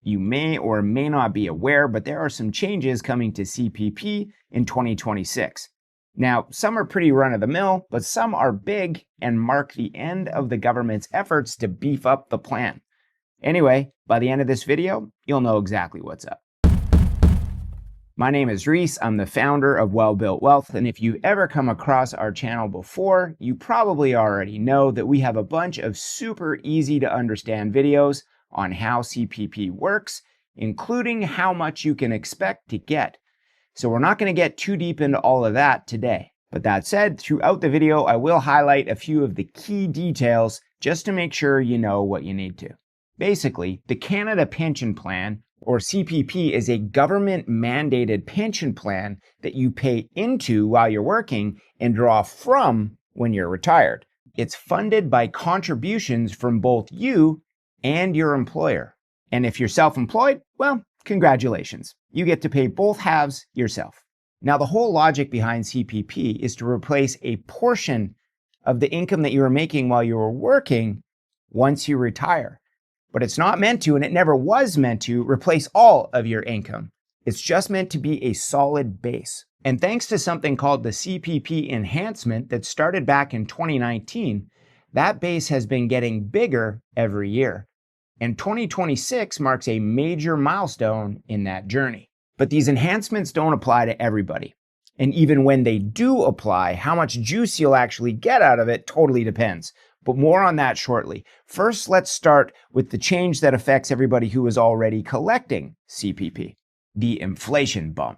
You may or may not be aware, but there are some changes coming to CPP in 2026. Now, some are pretty run-of-the-mill, but some are big and mark the end of the government's efforts to beef up the plan. Anyway, by the end of this video, you'll know exactly what's up. My name is Reese. I'm the founder of Well Built Wealth, and if you've ever come across our channel before, you probably already know that we have a bunch of super easy to understand videos on how CPP works, including how much you can expect to get. So we're not going to get too deep into all of that today. But that said, throughout the video, I will highlight a few of the key details just to make sure you know what you need to. Basically, the Canada Pension Plan, or CPP, is a government-mandated pension plan that you pay into while you're working and draw from when you're retired. It's funded by contributions from both you and your employer. And if you're self-employed, well, congratulations. You get to pay both halves yourself. Now, the whole logic behind CPP is to replace a portion of the income that you were making while you were working once you retire. But it's not meant to, and it never was meant to, replace all of your income. It's just meant to be a solid base. And thanks to something called the CPP enhancement that started back in 2019, that base has been getting bigger every year. And 2026 marks a major milestone in that journey. But these enhancements don't apply to everybody. And even when they do apply, how much juice you'll actually get out of it totally depends. But more on that shortly. First, let's start with the change that affects everybody who is already collecting CPP, the inflation bump.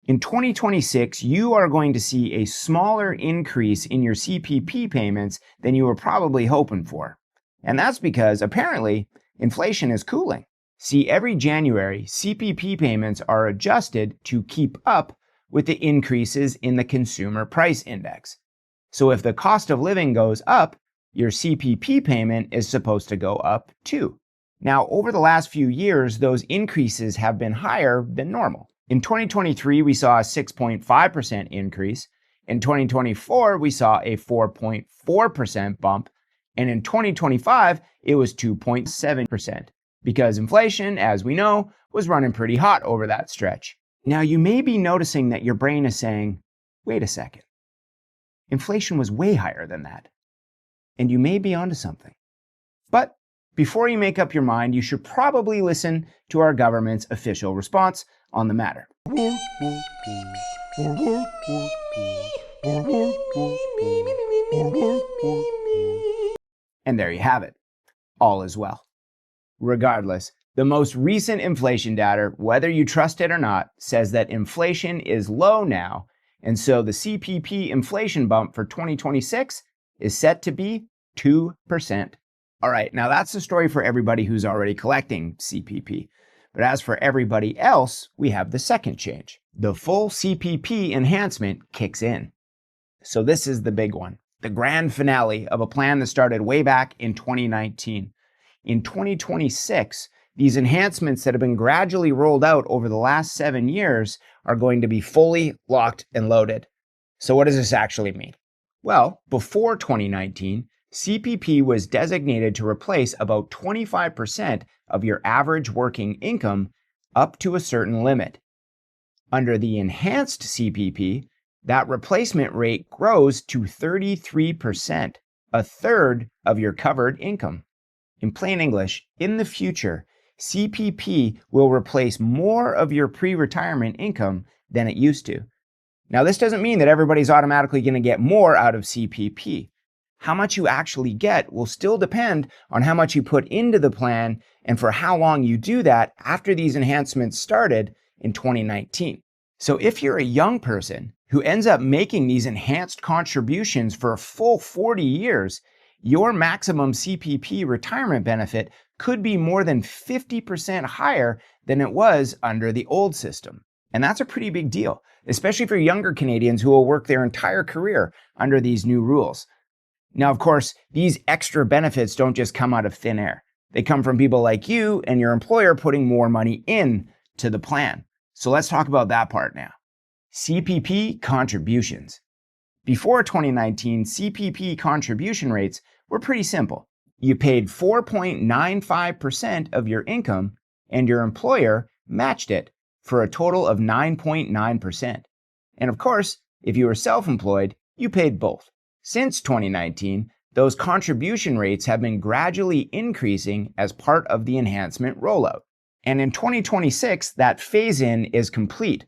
In 2026, you are going to see a smaller increase in your CPP payments than you were probably hoping for. And that's because, apparently, inflation is cooling. See, every January, CPP payments are adjusted to keep up with the increases in the consumer price index. So if the cost of living goes up, your CPP payment is supposed to go up too. Now, over the last few years, those increases have been higher than normal. In 2023, we saw a 6.5% increase. In 2024, we saw a 4.4% bump. And in 2025, it was 2.7%, because inflation, as we know, was running pretty hot over that stretch. Now, you may be noticing that your brain is saying, wait a second, inflation was way higher than that. And you may be onto something. But before you make up your mind, you should probably listen to our government's official response on the matter. And there you have it. All is well. Regardless, the most recent inflation data, whether you trust it or not, says that inflation is low now, and so the CPP inflation bump for 2026 is set to be 2%. All right, now that's the story for everybody who's already collecting CPP. But as for everybody else, we have the second change. The full CPP enhancement kicks in. So this is the big one, the grand finale of a plan that started way back in 2019. In 2026, these enhancements that have been gradually rolled out over the last 7 years are going to be fully locked and loaded. So what does this actually mean? Well, before 2019, CPP was designated to replace about 25% of your average working income up to a certain limit. Under the enhanced CPP, that replacement rate grows to 33%, a third of your covered income. In plain English, in the future, CPP will replace more of your pre-retirement income than it used to. Now, this doesn't mean that everybody's automatically going to get more out of CPP. How much you actually get will still depend on how much you put into the plan and for how long you do that after these enhancements started in 2019. So if you're a young person who ends up making these enhanced contributions for a full 40 years, your maximum CPP retirement benefit could be more than 50% higher than it was under the old system. And that's a pretty big deal, especially for younger Canadians who will work their entire career under these new rules. Now, of course, these extra benefits don't just come out of thin air. They come from people like you and your employer putting more money in to the plan. So let's talk about that part now. CPP contributions. Before 2019, CPP contribution rates were pretty simple. You paid 4.95% of your income and your employer matched it for a total of 9.9%. And of course, if you were self-employed, you paid both. Since 2019, those contribution rates have been gradually increasing as part of the enhancement rollout. And in 2026, that phase-in is complete,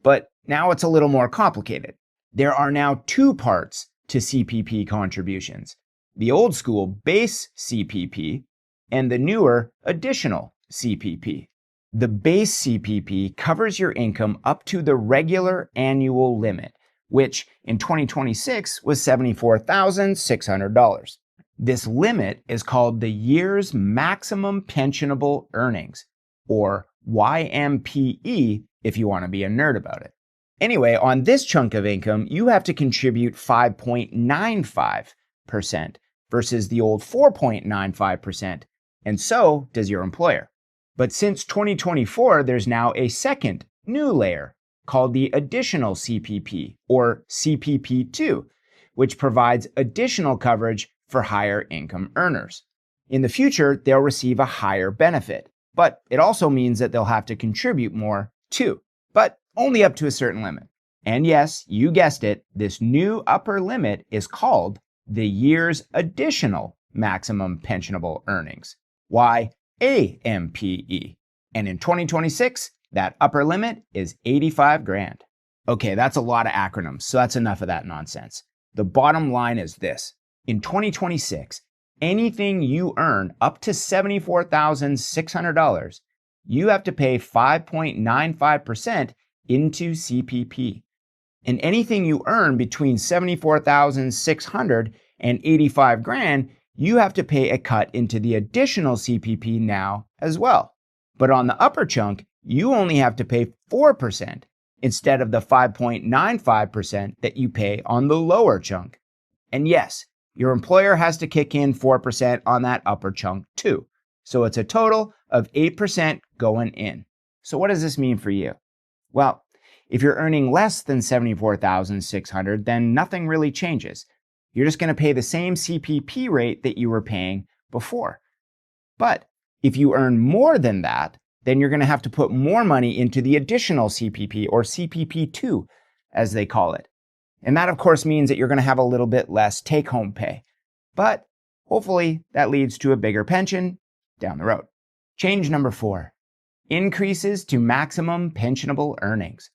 but now it's a little more complicated. There are now two parts to CPP contributions: the old school base CPP and the newer additional CPP. The base CPP covers your income up to the regular annual limit, which in 2026 was $74,600. This limit is called the year's maximum pensionable earnings, or YMPE if you want to be a nerd about it. Anyway, on this chunk of income, you have to contribute 5.95% versus the old 4.95%, and so does your employer. But since 2024, there's now a second new layer called the additional CPP, or CPP2, which provides additional coverage for higher income earners. In the future, they'll receive a higher benefit, but it also means that they'll have to contribute more too, but only up to a certain limit. And yes, you guessed it, this new upper limit is called the year's additional maximum pensionable earnings, YAMPE. And in 2026, that upper limit is 85 grand. Okay, that's a lot of acronyms, so that's enough of that nonsense. The bottom line is this: in 2026, anything you earn up to $74,600, you have to pay 5.95% into CPP. And anything you earn between $74,600 and 85 grand, you have to pay a cut into the additional CPP now as well. But on the upper chunk, you only have to pay 4% instead of the 5.95% that you pay on the lower chunk. And yes, your employer has to kick in 4% on that upper chunk too. So it's a total of 8% going in. So what does this mean for you? Well, if you're earning less than $74,600, then nothing really changes. You're just going to pay the same CPP rate that you were paying before. But if you earn more than that, then you're going to have to put more money into the additional CPP, or CPP2, as they call it. And that, of course, means that you're going to have a little bit less take-home pay. But hopefully that leads to a bigger pension down the road. Change number 4, increases to maximum pensionable earnings.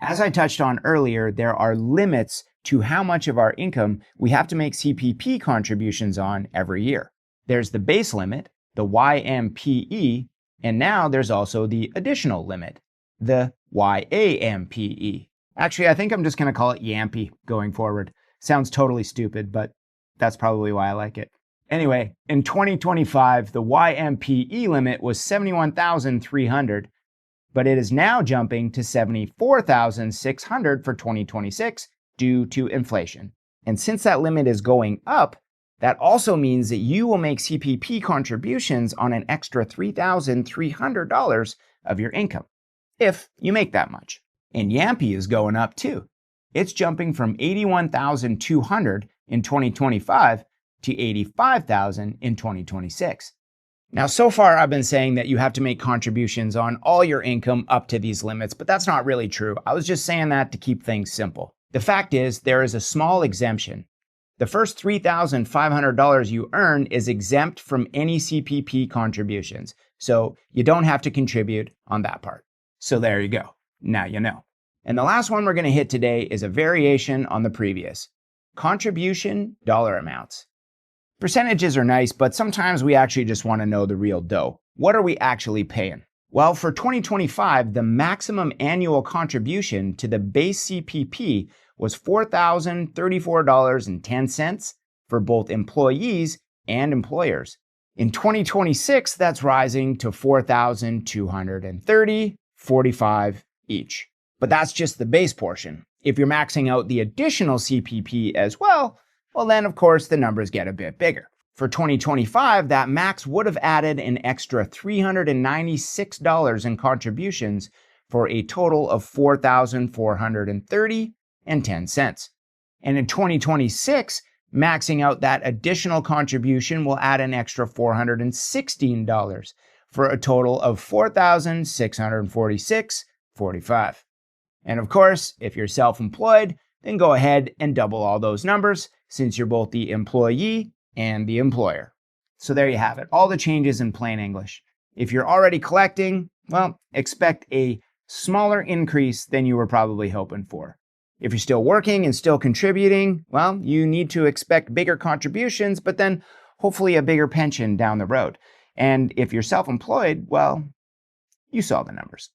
As I touched on earlier, there are limits to how much of our income we have to make CPP contributions on every year. There's the base limit, the YMPE, and now there's also the additional limit, the YAMPE. Actually, I think I'm just going to call it YAMPE going forward. Sounds totally stupid, but that's probably why I like it. Anyway, in 2025, the YMPE limit was $71,300, but it is now jumping to $74,600 for 2026 due to inflation. And since that limit is going up, that also means that you will make CPP contributions on an extra $3,300 of your income, if you make that much. And YAMPE is going up too. It's jumping from $81,200 in 2025 to $85,000 in 2026. Now, so far I've been saying that you have to make contributions on all your income up to these limits, but that's not really true. I was just saying that to keep things simple. The fact is, there is a small exemption. The first $3,500 you earn is exempt from any CPP contributions, so you don't have to contribute on that part. So there you go. Now you know. And the last one we're going to hit today is a variation on the previous: contribution dollar amounts. Percentages are nice, but sometimes we actually just want to know the real dough. What are we actually paying? Well, for 2025, the maximum annual contribution to the base CPP was $4,034.10 for both employees and employers. In 2026, that's rising to $4,230.45 each. But that's just the base portion. If you're maxing out the additional CPP as well, then of course the numbers get a bit bigger. For 2025, that max would have added an extra $396 in contributions for a total of $4,430.10. And in 2026, maxing out that additional contribution will add an extra $416 for a total of $4,646.45. And of course, if you're self-employed, then go ahead and double all those numbers since you're both the employee and the employer. So there you have it, all the changes in plain English. If you're already collecting, well, expect a smaller increase than you were probably hoping for. If you're still working and still contributing, well, you need to expect bigger contributions, but then hopefully a bigger pension down the road. And if you're self-employed, well, you saw the numbers.